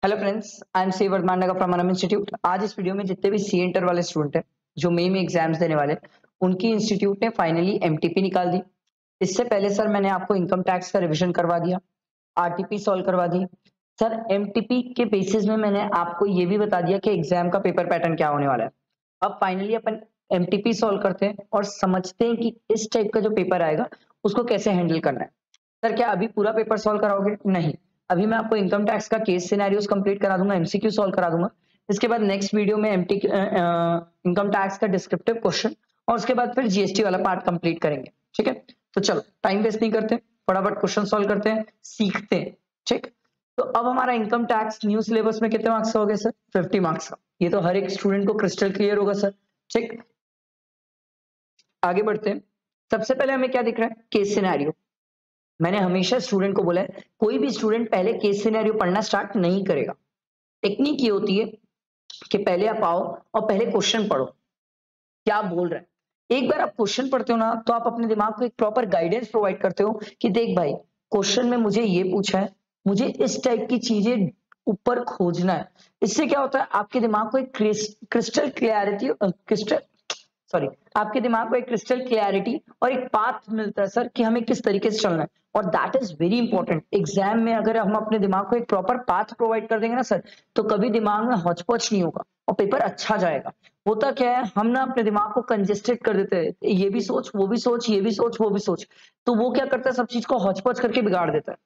Hello friends, I am C Vardhaman from Anam institute. आज इस video में जितने भी सी इंटर वाले स्टूडेंट हैं जो मई में एग्जाम्स देने वाले, उनकी इंस्टीट्यूट ने फाइनली एमटीपी निकाल दी। इससे पहले सर मैंने आपको इनकम टैक्स का रिवीजन करवा दिया, आरटीपी सॉल्व करवा दी। सर एमटीपी के बेसिस में मैंने आपको ये भी बता दिया कि एग्जाम का पेपर पैटर्न क्या होने वाला है। अब फाइनली अपन एमटीपी सॉल्व करते हैं और समझते हैं कि इस टाइप का जो पेपर आएगा उसको कैसे हैंडल करना है। सर क्या अभी पूरा पेपर सॉल्व कराओगे? नहीं, अभी मैं आपको इनकम टैक्स का केस सिनेरियोस कंप्लीट करा दूंगा, एमसीक्यू सॉल्व करा दूंगा। इसके बाद नेक्स्ट वीडियो में इनकम टैक्स का डिस्क्रिप्टिव क्वेश्चन और उसके बाद फिर जीएसटी वाला पार्ट कंप्लीट करेंगे। ठीक है, तो चलो टाइम वेस्ट नहीं करते, फटाफट क्वेश्चन सॉल्व करते हैं, सीखते हैं। ठीक, तो अब हमारा इनकम टैक्स न्यू सिलेबस में कितने मार्क्स का हो गया सर? 50 मार्क्स का। ये तो हर एक स्टूडेंट को क्रिस्टल क्लियर होगा सर। ठीक, आगे बढ़ते हैं। सबसे पहले हमें क्या दिख रहा है? Case scenario. मैंने हमेशा स्टूडेंट को बोला है, कोई भी स्टूडेंट पहले केस सिनेरियो पढ़ना स्टार्ट नहीं करेगा। टेक्निक ये होती है कि पहले आप आओ और पहले क्वेश्चन पढ़ो, क्या बोल रहा है। एक बार आप क्वेश्चन पढ़ते हो ना, तो आप अपने दिमाग को एक प्रॉपर गाइडेंस प्रोवाइड करते हो कि देख भाई, क्वेश्चन में मुझे ये पूछा है, मुझे इस टाइप की चीजें ऊपर खोजना है। इससे क्या होता है, आपके दिमाग को एक क्रिस्टल क्लियरिटी आपके दिमाग को एक क्रिस्टल क्लैरिटी और एक पाथ मिलता है सर कि हमें किस तरीके से चलना है। और that is very important. Exam में अगर हम अपने दिमाग को एक प्रॉपर पाथ प्रोवाइड कर देंगे ना सर, तो कभी दिमाग में हौच पौच नहीं होगा और पेपर अच्छा जाएगा। होता क्या है, हम ना अपने दिमाग को कंजेस्टेड कर देते हैं, ये भी सोच, वो भी सोच, ये भी सोच, वो भी सोच। तो वो क्या करता है, सब चीज को हौच पौच करके बिगाड़ देता है।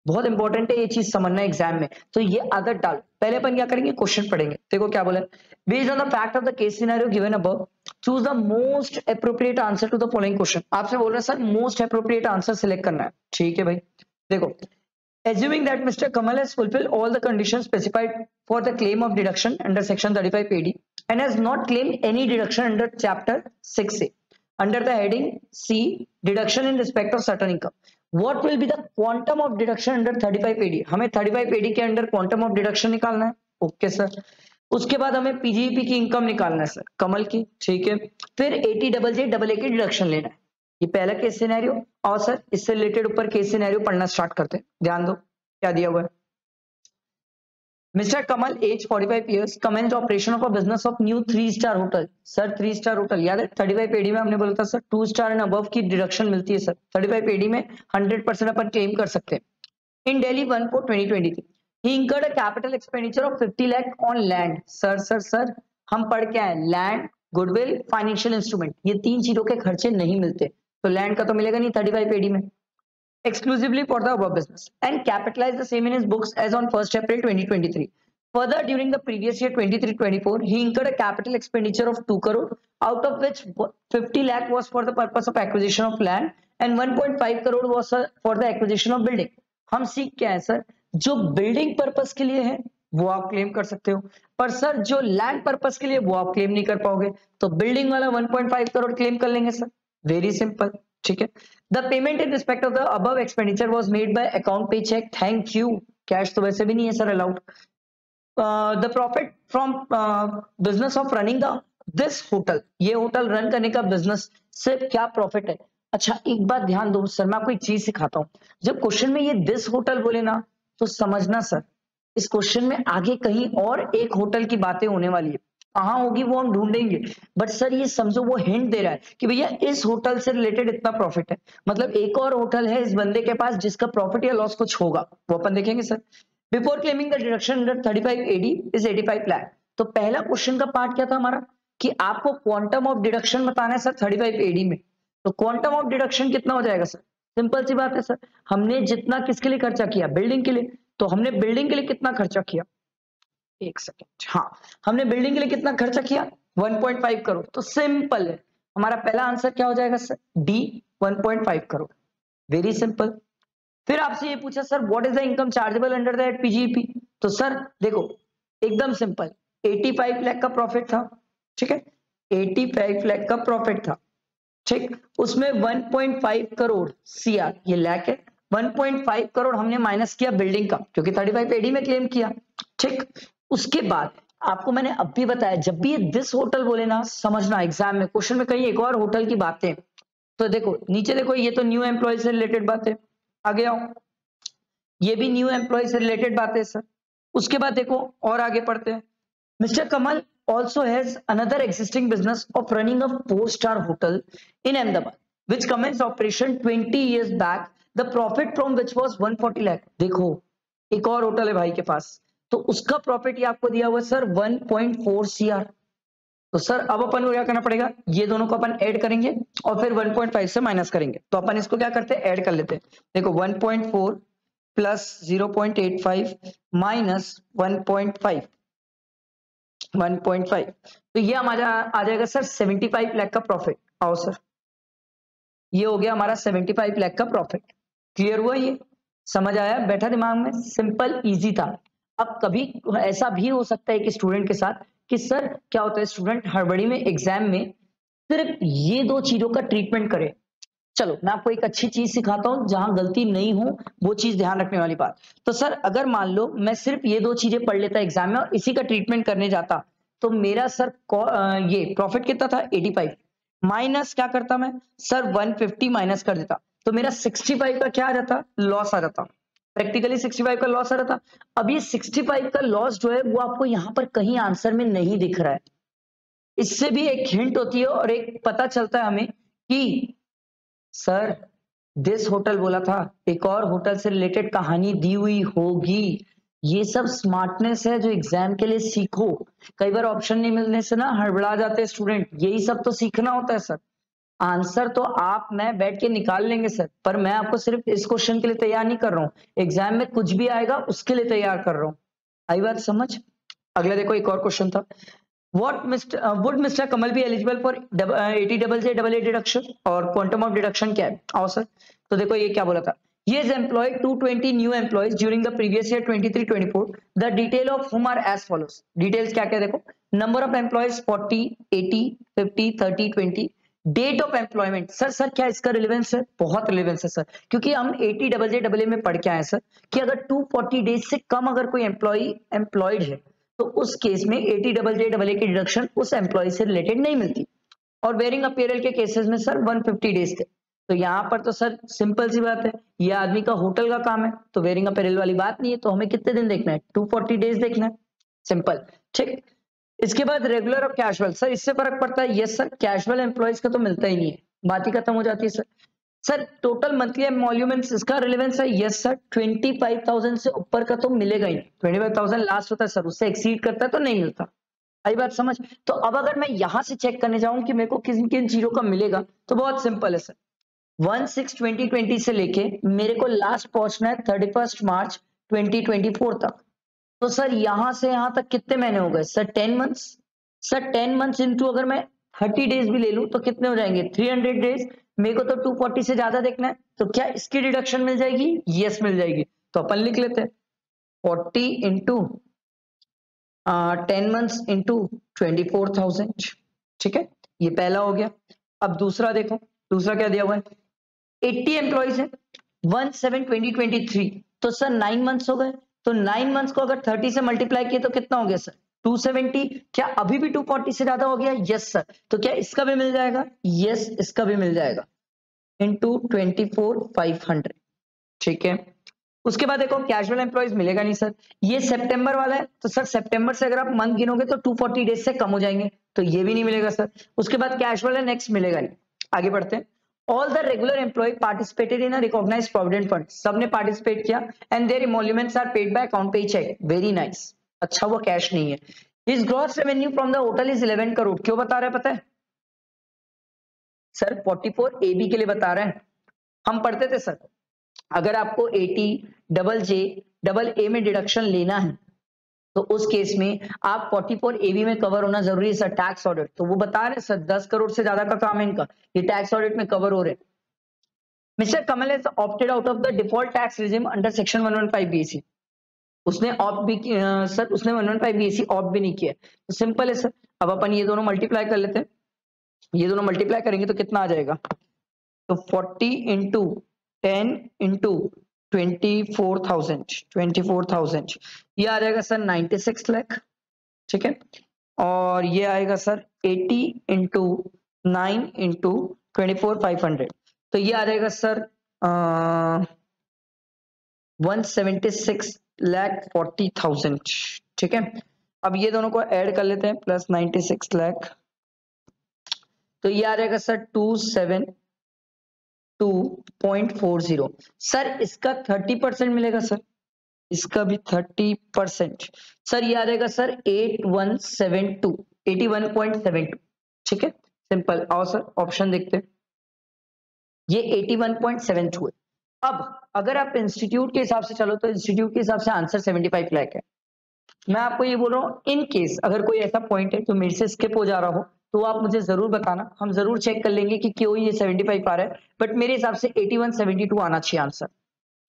बहुत इंपॉर्टेंट है ये चीज समझना एग्जाम में। तो ये आदत डाल। पहले अपन क्या करेंगे, क्वेश्चन पढ़ेंगे। देखो क्या बोला, based on the fact of the case scenario given above, choose the most appropriate answer to the following question. आपसे बोल रहे हैं sir most appropriate answer select करना है। ठीक है भाई, देखो, assuming that Mr. Kamal has fulfilled all the conditions specified for the claim of deduction under section 35 AD and has not claimed any deduction under chapter 6A under the heading C, deduction in respect of certain income, what will be the quantum of deduction under 35 AD? हमें 35 AD के under quantum of deduction निकालना है। Okay sir, उसके बाद हमें पीजीईपी की income निकालना है सर, कमल की। ठीक है, फिर 80JJAA की डिडक्शन लेना है। ये पहला केस सिनेरियो। और सर इससे रिलेटेड ऊपर केस सिनेरियो पढ़ना स्टार्ट करते हैं। ध्यान दो क्या दिया हुआ है। Mister Kamal age 45 years commence operation of a business of new 3 star hotel. Sir 3 star hotel याद है, 35 एडी में हमने बोला था सर 2 स्टार एंड अबव की डिडक्शन मिलती है सर। 35 एडी में 100% अपन क्लेम कर सकते हैं। इन Delhi 1/4/2023 he incurred a capital expenditure of 50 lakh on land। Sir हम पढ़ के आए, लैंड, गुडविल, फाइनेंशियल इंस्ट्रूमेंट, ये तीन चीजों के खर्चे नहीं मिलते। तो लैंड का तो मिलेगा नहीं 35 एडी में। exclusively for the above business and capitalize the same in his books as on 1st April 2023. Further, during the previous year 23-24, he incurred a capital expenditure of 2 crore, out of which 50 lakh was for the purpose of acquisition of land and 1.5 crore was for the acquisition of building. हम सीख क्या है sir, जो building purpose के लिए है वो आप क्लेम कर सकते हो, पर सर जो लैंड पर्पस के लिए वो आप क्लेम नहीं कर पाओगे। तो बिल्डिंग वाला 1.5 करोड़ क्लेम कर लेंगे सर, वेरी सिंपल। ठीक है, the payment in respect of the above expenditure was made by account pay check. Thank you. Cash तो वैसे भी नहीं है sir allowed. The profit from business of running the this hotel, ये hotel run करने का बिजनेस से क्या प्रॉफिट है। अच्छा एक बात ध्यान दो सर, मैं आपको एक चीज सिखाता हूँ। जब क्वेश्चन में ये दिस होटल बोले ना, तो समझना सर इस क्वेश्चन में आगे कहीं और एक होटल की बातें होने वाली है। कहाँ होगी वो हम ढूंढेंगे, बट सर ये समझो वो हिंट दे रहा है कि भैया इस होटल से रिलेटेड इतना प्रॉफिट है, मतलब एक और होटल है इस बंदे के पास जिसका प्रॉफिट या लॉस कुछ होगा, वो अपन देखेंगे sir. Before claiming the deduction under 35 AD is 85 lakh. तो पहला क्वेश्चन का पार्ट क्या था हमारा कि आपको क्वांटम ऑफ डिडक्शन बताना है सर 35 एडी में। तो क्वांटम ऑफ डिडक्शन कितना हो जाएगा सर? सिंपल सी बात है सर, हमने जितना किसके लिए खर्चा किया, बिल्डिंग के लिए, तो हमने बिल्डिंग के लिए कितना खर्चा किया, एक सेकेंड, हाँ हमने बिल्डिंग के लिए कितना खर्चा किया 1.5 करोड़। तो सिंपल है, हमारा पहला आंसर क्या हो जाएगा sir, D 1.5 crore. Very simple. फिर आपसे ये पूछा sir what is the income chargeable under that PGEP. तो सर देखो एकदम सिंपल, 85 लाख का प्रॉफिट था। ठीक है, 85 लाख का प्रॉफिट था। ठीक, उसमें 1.5 करोड़ सीआर, ये लाख है, 1.5 करोड़ हमने माइनस किया बिल्डिंग का, क्योंकि 35 एडी में क्लेम किया। ठीक, उसके बाद आपको मैंने अब भी बताया, जब भी ये दिस होटल बोले ना, समझना एग्जाम में क्वेश्चन में कहीं एक और होटल की बातें। तो देखो नीचे देखो, ये तो न्यू एम्प्लॉय से रिलेटेड बात है, आगे आओ, ये भी न्यू एम्प्लॉय से रिलेटेड बात है सर। उसके बाद देखो और आगे पढ़ते हैं। Mister Kamal also has another existing business of running a 4-star hotel in Ahmedabad, which commenced operation 20 years back. The profit from which was 140 lakh. देखो एक और होटल है भाई के पास, तो उसका प्रॉफिट ये आपको दिया हुआ सर 1.4 CR। तो सर अब अपन को क्या करना पड़ेगा, ये दोनों को अपन ऐड करेंगे और फिर 1.5 से माइनस करेंगे। तो अपन इसको क्या करते हैं, ऐड कर लेते हैं। देखो 1.4 प्लस 0.85 माइनस 1.5, 1.5, तो ये हमारा आ जाएगा सर 75 लाख का प्रॉफिट। आओ सर, ये हो गया हमारा 75 लाख का प्रॉफिट। क्लियर हुआ, ये समझ आया, बैठा दिमाग में, सिंपल इजी था। अब कभी ऐसा भी हो सकता है कि स्टूडेंट के साथ कि सर क्या होता है, स्टूडेंट हड़बड़ी में एग्जाम में सिर्फ ये दो चीजों का ट्रीटमेंट करे। चलो मैं आपको एक अच्छी चीज सिखाता हूं जहां गलती नहीं हो, वो चीज ध्यान रखने वाली बात। तो सर अगर मान लो मैं सिर्फ ये दो चीजें पढ़ लेता एग्जाम में और इसी का ट्रीटमेंट करने जाता, तो मेरा सर ये प्रॉफिट कितना था 85, माइनस क्या करता मैं सर 150 माइनस कर देता, तो मेरा 65 का क्या आ जाता, लॉस आ जाता। प्रैक्टिकली 65 का लॉस आ रहा था। अब ये 65 का लॉस जो है वो आपको यहाँ पर कहीं आंसर में नहीं दिख रहा है। इससे भी एक हिंट होती है और एक पता चलता है हमें कि सर दिस होटल बोला था, एक और होटल से रिलेटेड कहानी दी हुई होगी। ये सब स्मार्टनेस है जो एग्जाम के लिए सीखो। कई बार ऑप्शन नहीं मिलने से ना हड़बड़ा जाते हैं स्टूडेंट, यही सब तो सीखना होता है सर। आंसर तो आप मैं बैठ के निकाल लेंगे सर, पर मैं आपको सिर्फ इस क्वेश्चन के लिए तैयार नहीं कर रहा हूँ, एग्जाम में कुछ भी आएगा उसके लिए तैयार कर रहा हूँ। आई बात समझ। अगला देखो एक और क्वेश्चन था, What Mr. Would Mr. Kamal be eligible for 80JAA deduction और quantum of deduction क्या है? आओ सर, तो देखो ये क्या बोला था, He has employed 220 new employees during the previous year 23-24. The detail of whom are as follows. Details क्या क्या देखो, number of employees 40, 80, 50, 30, 20. Date of employment, sir क्या इसका रिलेवेंस है, बहुत रिलेवेंस है सर, क्योंकि हम 80JAA में पढ़ के आए सर कि अगर 240 डेज से कम अगर कोई एम्प्लॉय एम्प्लॉयड है तो उस केस में 80JAA की डिडक्शन उस एम्प्लॉय से रिलेटेड नहीं मिलती। और वेयरिंग अपीयरल के केसेस में सर 150 डेज थे। तो यहाँ पर तो सर सिंपल सी बात है, ये आदमी का होटल का काम है तो वेयरिंग अपीयरल वाली बात नहीं है, तो हमें कितने दिन देखना है, 240 डेज देखना है, सिंपल, ठीक। इसके बाद रेगुलर और कैजुअल, सर इससे फर्क पड़ता है, यस सर, कैजुअल एम्प्लॉयज का तो मिलता ही नहीं है, बात ही खत्म हो जाती है सर। सर टोटल मंथली एमोल्यूमेंट्स, इसका रिलेवेंस है, यस सर, 25,000 से ऊपर का तो मिलेगा ही, 25,000 लास्ट होता है सर, उससे एक्सीड करता है तो नहीं मिलता। आई बात समझ। तो अब अगर मैं यहां से चेक करने जाऊं कि मेरे को किन किन चीजों का मिलेगा, तो बहुत सिंपल है सर, 1/6/2020 से लेके मेरे को लास्ट पहुंचना है 31 मार्च 2024 तक। तो सर यहां से यहां तक कितने महीने हो गए sir, 10 months. Sir 10 months into अगर मैं 30 डेज भी ले लूं तो कितने हो जाएंगे, 300 डेज। मेरे को तो 240 से ज्यादा देखना है, तो क्या इसकी डिडक्शन मिल जाएगी, यस मिल जाएगी। तो अपन लिख लेते हैं 40 इंटू 10 मंथ्स इंटू 24,000, ठीक है, ये पहला हो गया। अब दूसरा देखो, दूसरा क्या दिया हुआ है, 80 एम्प्लॉइज है, 1/7/2023, तो सर 9 मंथ्स हो गए, तो 9 मंथ्स को अगर 30 से मल्टीप्लाई किए तो कितना हो गया सर, 270। क्या अभी भी 240 से ज्यादा हो गया, यस सर, तो क्या इसका भी मिल जाएगा, यस इसका भी मिल जाएगा, इंटू 24,500, ठीक है। उसके बाद देखो कैजुअल एम्प्लॉइज मिलेगा नहीं सर, ये सितंबर वाला है, तो सर सितंबर से अगर आप मंथ गिनोगे तो 240 डेज से कम हो जाएंगे, तो ये भी नहीं मिलेगा सर। उसके बाद कैजुअल है, नेक्स्ट मिलेगा नहीं। आगे बढ़ते हैं, all the regular employ participated in a recognised provident fund, सबने पार्टिसिपेट किया and their emoluments are paid by account pay cheque, very nice, अच्छा वो कैश नहीं है। His gross revenue from the hotel is 11 crore, क्यों बता रहा है पता है सर, 44 AB के लिए बता रहे हैं। हम पढ़ते थे सर, अगर आपको 80JAA में डिडक्शन लेना है तो उस केस में आप 44 AB में कवर होना जरूरी है सर, टैक्स ऑडिट। तो वो बता रहे हैं सर 10 करोड़ से ज्यादा का काम है इनका, ये टैक्स ऑडिट में कवर हो रहे हैं। Mister Kamal has opted out of the default tax regime under section 115 BC, उसने ऑप्ट भी सर उसने 115 BC ऑप्ट भी नहीं किया, तो सिंपल है सर। अब अपन ये दोनों मल्टीप्लाई कर लेते हैं, ये दोनों मल्टीप्लाई करेंगे तो कितना आ जाएगा, तो 40 इंटू 10 इंटू 24,000 ये आ जाएगा सर 96 लाख, ठीक है। और ये आएगा सर 80 इंटू 9 इंटू 24,500, तो ये आ जाएगा सर 176,40,000, ठीक है। अब ये दोनों को ऐड कर लेते हैं, प्लस 96 लाख, तो ये आ जाएगा सर 272.40। सर इसका 30% मिलेगा सर, इसका भी 30%। सर ये आ जाएगा सर 81.72, ठीक है। सिंपल। आओ सर ऑप्शन देखते हैं, ये 81.72 है। अब अगर आप इंस्टीट्यूट के हिसाब से चलो तो इंस्टीट्यूट के हिसाब से आंसर 75 लाख है। मैं आपको ये बोल रहा हूँ, इन केस अगर कोई ऐसा पॉइंट है जो मेरे से स्किप हो जा रहा हो तो आप मुझे जरूर बताना, हम जरूर चेक कर लेंगे कि क्यों ये 75 आ रहा है। बट मेरे हिसाब से 8172 आना चाहिए आंसर,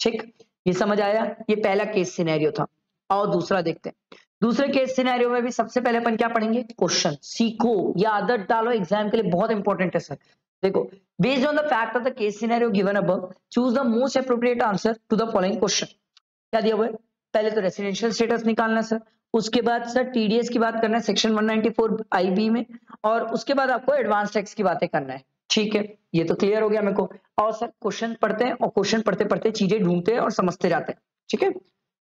ठीक। ये समझ आया, ये पहला केस सिनेरियो था। आओ दूसरा देखते हैं। दूसरे केस सिनेरियो में भी सबसे पहले अपन क्या पढ़ेंगे, क्वेश्चन। सीखो या आदत डालो, एग्जाम के लिए बहुत इंपॉर्टेंट है सर। देखो, based on the fact of the case scenario given above, choose the most appropriate answer to the following question. क्या दिया हुआ है, पहले तो रेसिडेंशियल स्टेटस निकालना है सर, उसके बाद सर टीडीएस की बात करना है सेक्शन 194 आईबी में, और उसके बाद आपको एडवांस टैक्स की बातें करना है, ठीक है। ये तो क्लियर हो गया मेरे को। और सर क्वेश्चन पढ़ते हैं, और क्वेश्चन पढ़ते पढ़ते चीजें ढूंढते हैं और समझते जाते हैं, ठीक है।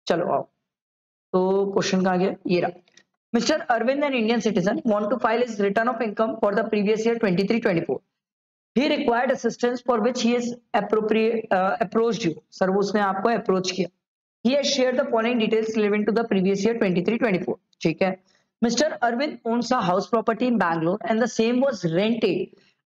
चलो आओ, तो क्वेश्चन कहाँ गया, ये रहा। Mister Arvind, an Indian citizen, want to file his return of income for the previous year 23-24। He required assistance for which he is approached you. Sir, वो उसने आपको अप्रोच किया। He has shared the following details relevant to the previous year 23-24. ठीक है। Mr. Arvind owns a house property in Bangalore and the same was rented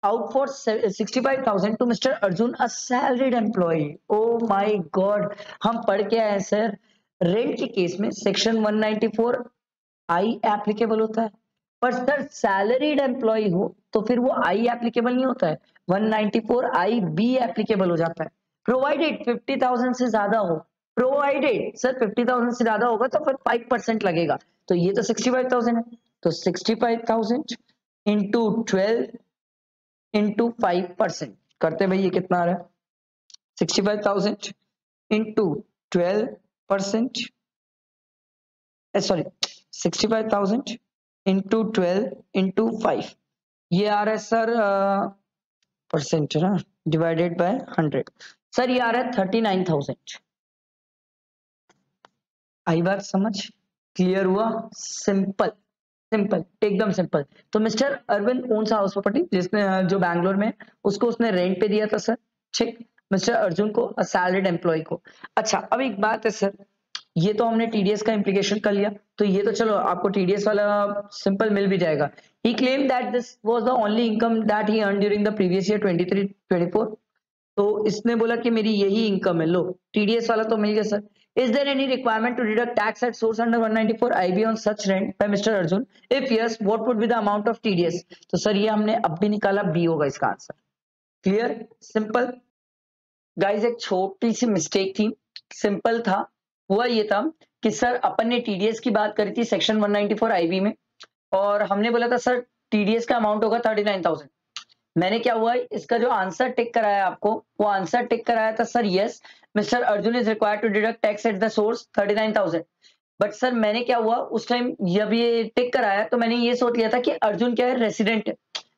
out for 65,000 to Mr. Arjun, a salaried employee. Oh my God, हम पढ़ के आए sir, rent के case में section 194 आई applicable होता है, पर सर सैलरीड एम्प्लॉय हो तो फिर वो आई एप्लीकेबल नहीं होता है, 194 आई बी एप्लीकेबल हो जाता है। प्रोवाइडेड 50,000 से ज्यादा हो, प्रोवाइडेड सर 50,000 से ज्यादा होगा तो फिर 5% लगेगा, तो ये तो 65,000 है, तो 65,000 इंटू 12 इंटू 5% करते भाई, ये कितना आ रहा है, 65,000 इंटू 12%, सॉरी 65,000 इंटू 12 इंटू 5, ये आ रहा है सर परसेंट है ना, डिवाइडेड बाय 100, सर ये आ रहा है 39,000। आई बात समझ, क्लियर हुआ, सिंपल सिंपल एकदम सिंपल। तो mister Arvind owns house property, जिसने जो बैंगलोर में, उसको उसने रेंट पे दिया था सर, ठीक। मिस्टर अर्जुन को, सैलरीड एम्प्लॉय को। अच्छा अब एक बात है सर, ये तो हमने टीडीएस का इंप्लीकेशन कर लिया, तो ये तो चलो आपको टीडीएस वाला सिंपल मिल भी जाएगा। He claimed that this was the only income that he earned during the previous year 23-24। तो इसने बोला कि मेरी यही इनकम है, लो टीडीएस वाला तो मिल गया sir. Is there any requirement to deduct tax at source under 194 IB on such rent by Mr. Arjun? If yes, what would be the amount of TDS? तो सर ये हमने अब भी निकाला, बी होगा इसका आंसर। Clear, simple. गाइस एक छोटी सी मिस्टेक थी, सिंपल था। हुआ ये था कि सर अपन ने टीडीएस की बात करी थी सेक्शन 194 आईबी में, और हमने बोला था सर टीडीएस का अमाउंट होगा 39,000। मैंने क्या हुआ, इसका जो आंसर टिक कराया आपको, वो आंसर टिक कराया था sir yes, mister Arjun is required to deduct tax at the source 39,000। But sir मैंने क्या हुआ उस टाइम, जब ये टिक कराया तो मैंने ये सोच लिया था कि अर्जुन क्या है, रेसिडेंट है।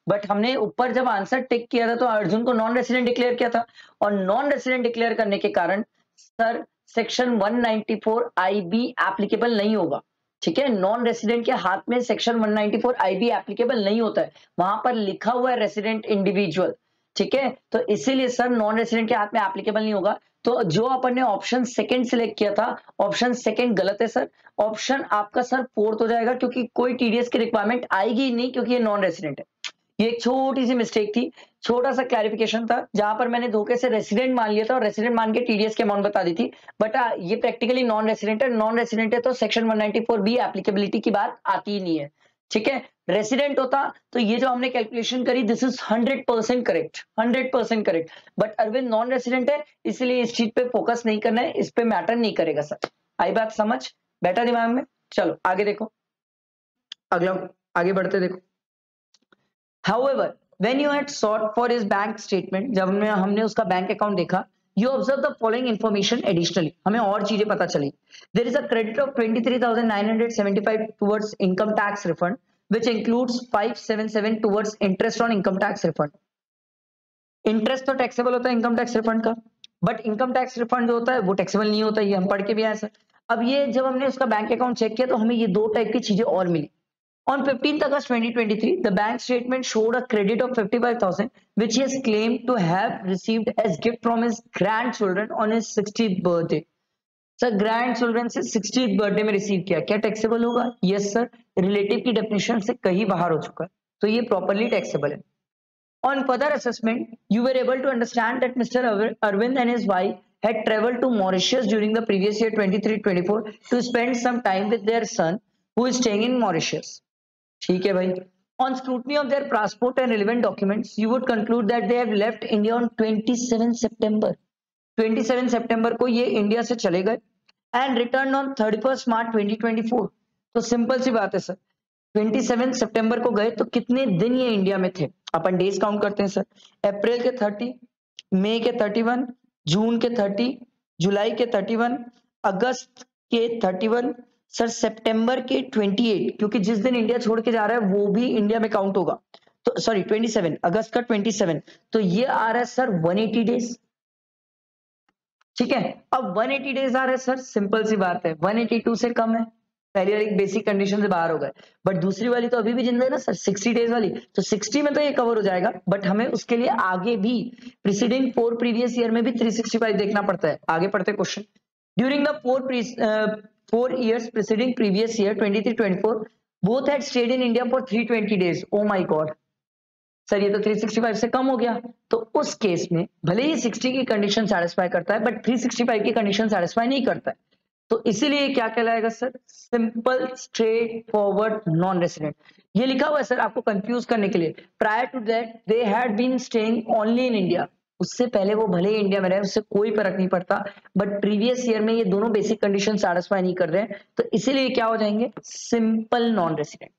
बट हमने ऊपर जब आंसर टिक किया था तो अर्जुन को नॉन रेसिडेंट डिक्लेयर किया था, और नॉन रेसिडेंट डिक्लेयर करने के कारण सर सेक्शन 194 आईबी एप्लीकेबल नहीं होगा, ठीक है। नॉन रेसिडेंट के हाथ में सेक्शन 194 आईबी एप्लीकेबल नहीं होता है, वहां पर लिखा हुआ है रेसिडेंट इंडिविजुअल, ठीक है। तो इसीलिए सर नॉन रेसिडेंट के हाथ में एप्लीकेबल नहीं होगा। तो जो अपन ने ऑप्शन सेकंड सिलेक्ट किया था, ऑप्शन सेकंड गलत है सर, ऑप्शन आपका सर फोर्थ हो जाएगा, क्योंकि कोई टीडीएस की रिक्वायरमेंट आएगी ही नहीं, क्योंकि ये नॉन रेसिडेंट है। ये एक छोटी सी मिस्टेक थी, छोटा सा क्लैरिफिकेशन था, जहां पर मैंने धोखे से रेसिडेंट मान लिया था और रेसिडेंट मान के टीडीएस की अमाउंट बता दी थी। बट ये प्रैक्टिकली नॉन रेसिडेंट है, नॉन रेसिडेंट है तो सेक्शन 194 बी एप्लीकेबिलिटी की बात आती ही नहीं है, ठीक है। रेसिडेंट होता तो ये जो हमने कैलकुलेशन करी, this is 100% correct, 100% correct. But Arvind non resident है, इसलिए इस चीज पे फोकस नहीं करना है, इस पे मैटर नहीं करेगा सर। आई बात समझ, बैठा दिमाग में। चलो आगे देखो, अगला आगे बढ़ते देखो। However, when you had sought for his bank statement, जब हमने उसका बैंक अकाउंट देखा, you observe the following information additionally, हमें और चीजें पता चली। There is a credit of 23,975 towards income tax refund, which includes 577 towards interest on income tax refund। Interest तो टैक्सेबल होता है इनकम टैक्स रिफंड का, बट इनकम टैक्स रिफंड जो होता है वो टैक्सेबल नहीं होता, ये हम पढ़ के भी आए सर। अब ये जब हमने उसका बैंक अकाउंट चेक किया तो हमें ये 2 टाइप की चीजें और मिली। On 15th August 2023, the bank statement showed a credit of 55,000, which he has claimed to have received as gift from his grandchildren on his 60th birthday. Sir grand children से 60th birthday में receive किया, क्या taxable होगा? Yes sir, relative की definition से कहीं बाहर हो चुका है, तो ये प्रॉपर्ली टैक्सेबल है। On further assessment, you were able to understand that Mr. Arvind and his wife had traveled to Mauritius during the previous year 23-24 to spend some time with their son who is staying in Mauritius. ठीक है भाई। On scrutiny of their passport and relevant documents, you would conclude that they have left India on 27 September. 27 सितंबर को ये India से चले गए and return on 31 मार्च 2024। तो simple सी बात है सर, 27 सितंबर को गए तो कितने दिन ये इंडिया में थे? अपन डेज काउंट करते हैं सर। अप्रैल के 30, मई के 31, जून के 30, जुलाई के 31, अगस्त के 31, सर सितंबर के 28, क्योंकि जिस दिन इंडिया छोड़ के जा रहा है वो भी इंडिया में काउंट होगा, तो सॉरी 27 अगस्त का 27, तो ये आ रहा है सर 180 डेज। ठीक है, अब 180 डेज आ रहे हैं सर, सिंपल सी बात है 182 से कम है, पहली वाली बेसिक कंडीशन से बाहर हो गए, बट दूसरी वाली तो अभी भी जिंदा है ना सर, 60 डेज वाली, तो 60 में तो ये कवर हो जाएगा, बट हमें उसके लिए आगे भी प्रीसीडिंग 4 प्रीवियस ईयर में भी 365 देखना पड़ता है। आगे पढ़ते question. During the 4 years preceding previous year 23-24 both had stayed in India for 320 days। oh my god sir, ये तो 365 से कम हो गया, तो उस केस में भले ही 60 की कंडीशन सेटिस्फाई करता है बट 365 की कंडीशन सेटिस्फाई नहीं करता है, तो इसीलिए क्या कहलाएगा sir? Simple straight forward non resident. ये लिखा हुआ है सर आपको कंफ्यूज करने के लिए। Prior to that they had been staying only in India, उससे पहले वो भले ही इंडिया में रहे, उससे कोई फर्क नहीं पड़ता, बट प्रीवियस ईयर में ये दोनों बेसिक कंडीशन सेटिस्फाई नहीं कर रहे हैं, तो इसीलिए क्या हो जाएंगे? Simple non resident.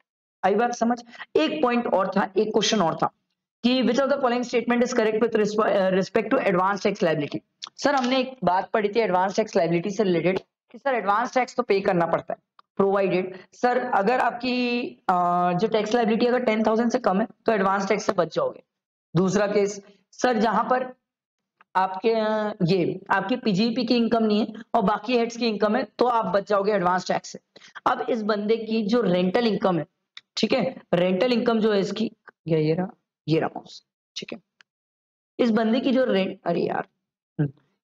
आई बात समझ? एक पॉइंट और था, एक क्वेश्चन और था कि which of the following statement is correct with respect to advance tax liability. Sir हमने एक बात पढ़ी थी एडवांस टैक्स लायबिलिटी से रिलेटेड कि सर एडवांस टैक्स तो पे करना पड़ता है, प्रोवाइडेड सर अगर आपकी जो टैक्स लायबिलिटी अगर 10,000 से कम है तो एडवांस टैक्स से बच जाओगे। दूसरा केस सर जहां पर आपके ये आपकी पीजीपी की इनकम नहीं है और बाकी हेड्स की इनकम है तो आप बच जाओगे एडवांस टैक्स से। अब इस बंदे की जो रेंटल इनकम है, ठीक है, रेंटल इनकम जो है इसकी, ये रहा माउस, ठीक है, इस बंदे की जो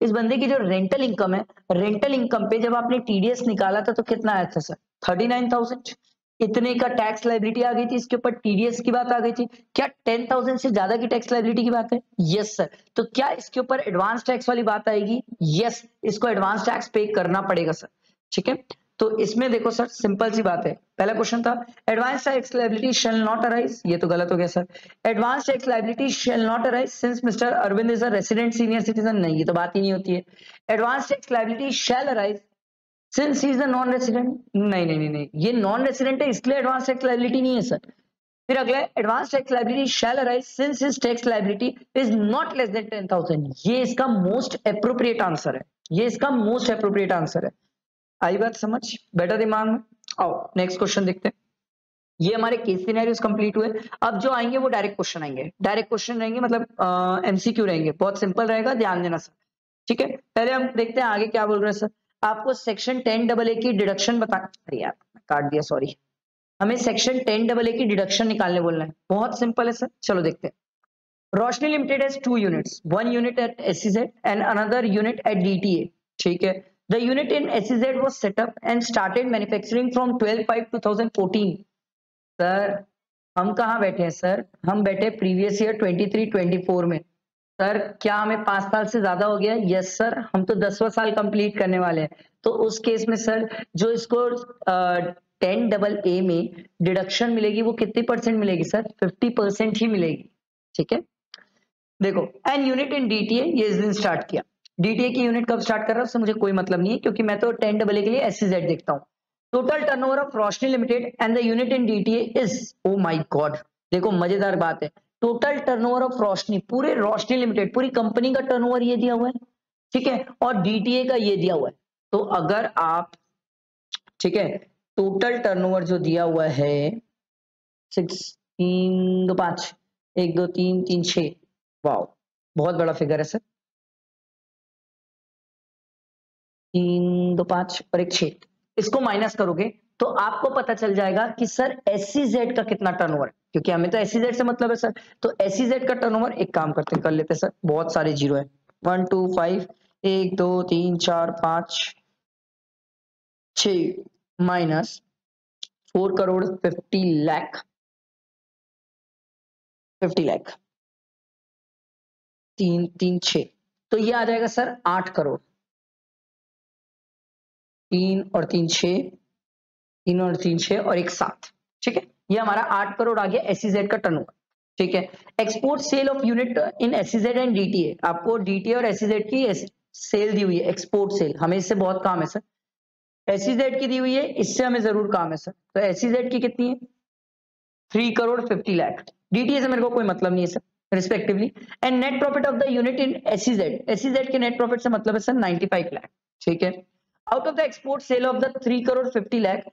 इस बंदे की जो रेंटल इनकम है, रेंटल इनकम पे जब आपने टीडीएस निकाला था तो कितना आया था सर? 39,000। इतने का टैक्स लायबिलिटी आ गई थी, इसके ऊपर टीडीएस की बात आ गई थी। क्या 10,000 से ज्यादा की टैक्स लायबिलिटी की बात है? Yes sir. तो क्या इसके ऊपर एडवांस टैक्स वाली बात आएगी? यस, इसको एडवांस टैक्स पे करना पड़ेगा सर। ठीक है, तो इसमें देखो सर सिंपल सी बात है, पहला क्वेश्चन था advance tax liability shall not arise, ये तो गलत हो गया sir. Advance tax liability shall not arise since mister Arvind is a resident senior citizen, नहीं ये तो बात ही नहीं होती है। Advance tax liability shall arise since he is a non resident, नहीं नहीं नहीं नहीं, ये नॉन रेसिडेंट है इसलिए एडवांस टैक्स लायबिलिटी नहीं है सर। फिर अगला advance tax liability shall arise since his tax liability is not less than 10,000, ये इसका मोस्ट एप्रोप्रिएट आंसर है, ये इसका मोस्ट एप्रोप्रिएट आंसर है। आई बात समझ? बेटा दिमाग में? आओ नेक्स्ट क्वेश्चन देखते हैं। ये हमारे केस सिनेरियोस कंप्लीट हुए, अब जो आएंगे वो डायरेक्ट क्वेश्चन आएंगे, डायरेक्ट क्वेश्चन रहेंगे, मतलब एमसीक्यू रहेंगे, बहुत सिंपल रहेगा, ध्यान देना सर। ठीक है, पहले हम देखते हैं आगे क्या बोल रहे हैं सर। आपको सेक्शन 10AA की डिडक्शन बता, अरे यार काट दिया सॉरी, हमें सेक्शन 10AA की डिडक्शन निकालने बोलना है, बहुत सिंपल है सर, चलो देखते हैं। Roshni limited has 2 units, 1 unit at SEZ and another unit at DTA. ठीक है, the unit in SEZ was set up and started manufacturing from 12/5/2014। Sir हम कहाँ बैठे हैं सर? हम बैठे प्रीवियस ईयर 23-24 में। सर क्या हमें 5 साल से ज्यादा हो गया? यस सर, हम तो 10वां साल कंप्लीट करने वाले हैं। तो उस केस में सर जो इसको 10AA में डिडक्शन मिलेगी वो कितनी परसेंट मिलेगी सर? 50% ही मिलेगी। ठीक है, देखो एन यूनिट इन डीटीए, ये इस दिन स्टार्ट किया। डीटीए की यूनिट कब स्टार्ट कर रहा है उससे मुझे कोई मतलब नहीं है, क्योंकि मैं तो 10AA के लिए एससीजेड देखता हूँ। Total turnover of Roshni limited and the unit in DTA is, oh my God, देखो मजेदार बात है, टोटल टर्नओवर ऑफ रोशनी, पूरे रोशनी लिमिटेड पूरी कंपनी का टर्नओवर ये दिया हुआ है, ठीक है, और डीटीए का ये दिया हुआ है। तो अगर आप, ठीक है, टोटल टर्नओवर जो दिया हुआ है 6 3 2 5 1 2 3 3 6, वाओ बहुत बड़ा फिगर है सर। 3 2 5 और एक 6, इसको माइनस करोगे तो आपको पता चल जाएगा कि सर SEZ का कितना टर्नओवर है, क्योंकि हमें तो SEZ से मतलब है सर। तो SEZ का टर्नओवर एक काम करते कर लेते सर, बहुत सारे जीरो है। 1 2 5 1 2 3 4 5 6 माइनस 4 करोड़ 50 लाख 3 3 6, तो ये आ जाएगा सर 8 करोड़। 3 और 3 6, 3 और 3 6 और एक 7, ठीक है, ये हमारा 8 करोड़ आ गया SEZ का टर्नओवर। ठीक है, export sale of unit in SEZ and DTA, आपको DTA और SEZ की सेल दी हुई है, एक्सपोर्ट सेल, हमें इससे बहुत काम है सर। SEZ की दी हुई है, इससे हमें जरूर काम है सर। तो SEZ की कितनी है? 3 करोड़ 50 लाख। DTA से मेरे को कोई मतलब नहीं है sir, respectively. And net profit of the unit in SEZ के नेट प्रॉफिट से मतलब है सर 95 लाख। ठीक है, out of the export sale of the 3 crore 50 lakh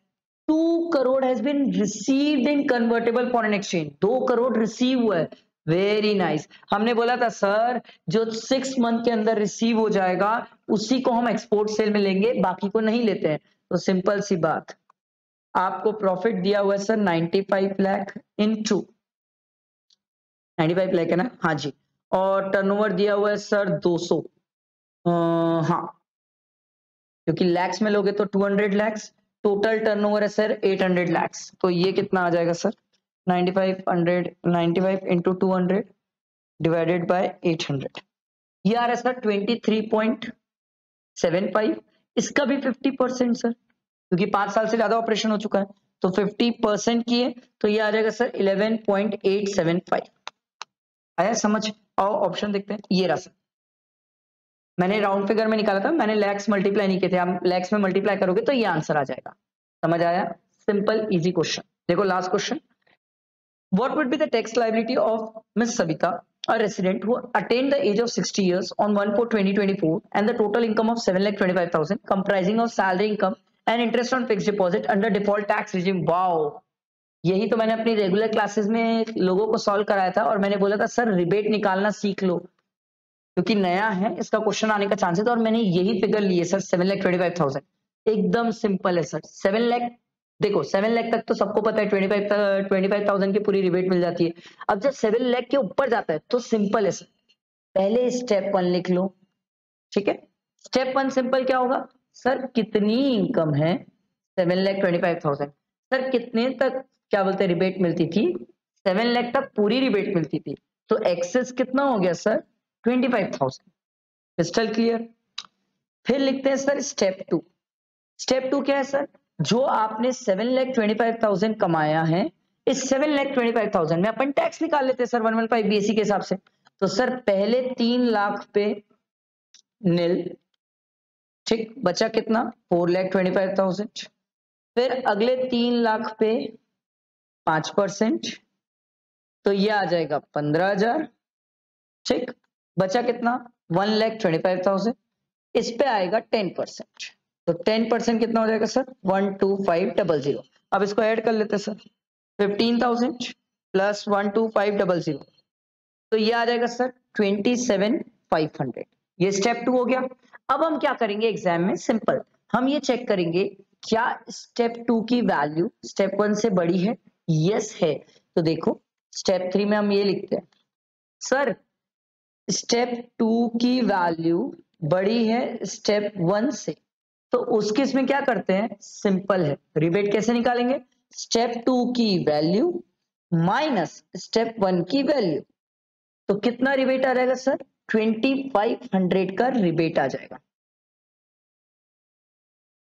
2 crore has been received in convertible foreign exchange, 2 crore receive हुआ है। Very nice. हमने बोला था सर जो 6 मंथ के अंदर रिसीव हो जाएगा उसी को हम एक्सपोर्ट सेल में लेंगे, बाकी को नहीं लेते हैं। तो सिंपल सी बात, आपको प्रॉफिट दिया हुआ है सर 95 लाख इनटू 95 लाख है ना, हाँ जी, और टर्नओवर दिया हुआ है सर 200, हाँ, क्योंकि लैक्स में लोगे तो 200 लैक्स, टोटल टर्नओवर है सर 800 लैक्स। तो ये कितना आ जाएगा सर? 95 इंटू 200 डिवाइडेड बाय 800, ये आ रहा है सर 23.75। इसका भी 50% सर, क्योंकि 5 साल से ज्यादा ऑपरेशन हो चुका है, तो 50% की है, तो ये आ जाएगा सर 11.875। आया समझ? आओ ऑप्शन देखते हैं, ये रहा सर। मैंने राउंड फिगर में निकाला था, मैंने लैक्स मल्टीप्लाई नहीं किए थे, आप लैक्स में मल्टीप्लाई करोगे तो ये आंसर आ जाएगा। समझ आया? Simple easy question. देखो last question, what would be the tax liability of miss Savita, a resident who attained the age of 60 years on 1/4/2024 and the total income of 7,25,000 comprising of salary income and interest on fixed deposit under default tax regime। wow, यही तो मैंने अपनी regular classes में लोगों को solve कराया था, और मैंने बोला था सर रिबेट निकालना सीख लो, क्योंकि नया है, इसका क्वेश्चन आने का चांस है। तो और मैंने यही फिगर ली है सर 7,25,000, एकदम सिंपल है सर। 7 लाख, देखो 7 लाख तक तो सबको पता है 25,000 की पूरी रिबेट मिल जाती है। अब जब 7 लाख के ऊपर जाता है तो सिंपल है सर, पहले स्टेप 1 लिख लो, ठीक है। स्टेप 1 सिंपल क्या होगा सर, कितनी इनकम है 7,25,000, सर कितने तक क्या बोलते हैं रिबेट मिलती थी, 7 लाख तक पूरी रिबेट मिलती थी, तो एक्सेस कितना हो गया सर 25,000। Crystal clear. फिर लिखते हैं सर स्टेप 2। स्टेप 2 क्या है सर, जो आपने 7,25,000 कमाया है, इस 7,25,000 में अपन टैक्स निकाल लेते हैं सर 115 BSE के हिसाब से। तो सर पहले 3 लाख पे नील, ठीक, बचा कितना 4,25,000। फिर अगले 3 लाख पे 5%, तो ये आ जाएगा 15,000, ठीक, बचा कितना 1,25,000। इस पे आएगा 10%, तो 10% कितना हो जाएगा सर 12500। अब इसको ऐड कर लेते हैं सर, 15,000 प्लस 12500, तो ये आ जाएगा सर 27,500। ये स्टेप 2 हो गया। अब हम क्या करेंगे एग्जाम में, सिंपल, हम ये चेक करेंगे क्या स्टेप 2 की वैल्यू स्टेप 1 से बड़ी है, यस है। तो देखो स्टेप 3 में हम ये लिखते हैं, सर स्टेप 2 की वैल्यू बड़ी है स्टेप 1 से, तो उस केस में क्या करते हैं, सिंपल है, रिबेट कैसे निकालेंगे, स्टेप 2 की वैल्यू माइनस स्टेप 1 की वैल्यू, तो कितना रिबेट आ जाएगा सर 2500 का रिबेट आ जाएगा।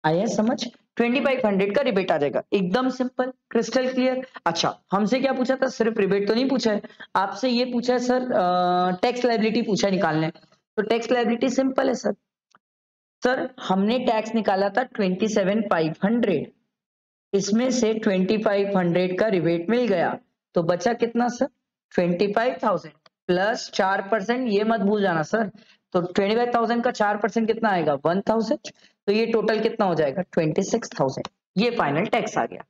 आया समझ? 2500 का रिबेट आ जाएगा, एकदम सिंपल, क्रिस्टल क्लियर। अच्छा, हमसे क्या पूछा था, सिर्फ रिबेट तो नहीं पूछा है, आपसे ये पूछा है सर टैक्स लायबिलिटी पूछा है निकालने। तो टैक्स लायबिलिटी सिंपल है सर, सर हमने टैक्स निकाला था 27,500, इसमें से 2500 का रिबेट मिल गया, तो बचा कितना सर 25,000 प्लस 4%, ये मत भूल जाना सर। तो 25,000 का 4% कितना आएगा 1,000, तो ये टोटल कितना हो जाएगा 26,000। ये फाइनल टैक्स आ गया।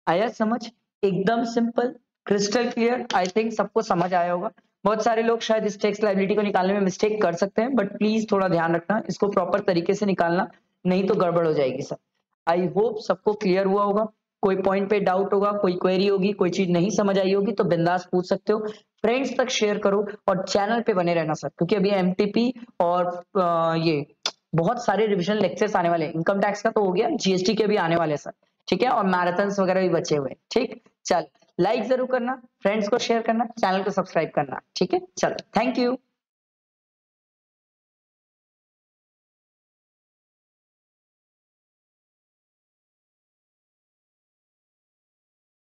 आया समझ? एकदम simple, crystal clear. I think सबको समझ आया होगा। बहुत सारे लोग शायद इस टैक्स लायबिलिटी को निकालने में मिस्टेक कर सकते हैं, बट प्लीज थोड़ा ध्यान रखना, इसको प्रॉपर तरीके से निकालना, नहीं तो गड़बड़ हो जाएगी सर। आई होप सबको क्लियर हुआ होगा। कोई पॉइंट पे डाउट होगा, कोई क्वेरी होगी, कोई चीज नहीं समझ आई होगी तो बिंदास पूछ सकते हो। फ्रेंड्स तक शेयर करो और चैनल पे बने रहना सर, क्योंकि अभी एमटीपी और ये बहुत सारे रिविजन लेक्चर्स आने वाले हैं। इनकम टैक्स का तो हो गया, जीएसटी के भी आने वाले हैं सर, ठीक है, और मैराथन्स वगैरह भी बचे हुए हैं। ठीक, चल लाइक जरूर करना, फ्रेंड्स को शेयर करना, चैनल को सब्सक्राइब करना, ठीक है, चलो थैंक यू।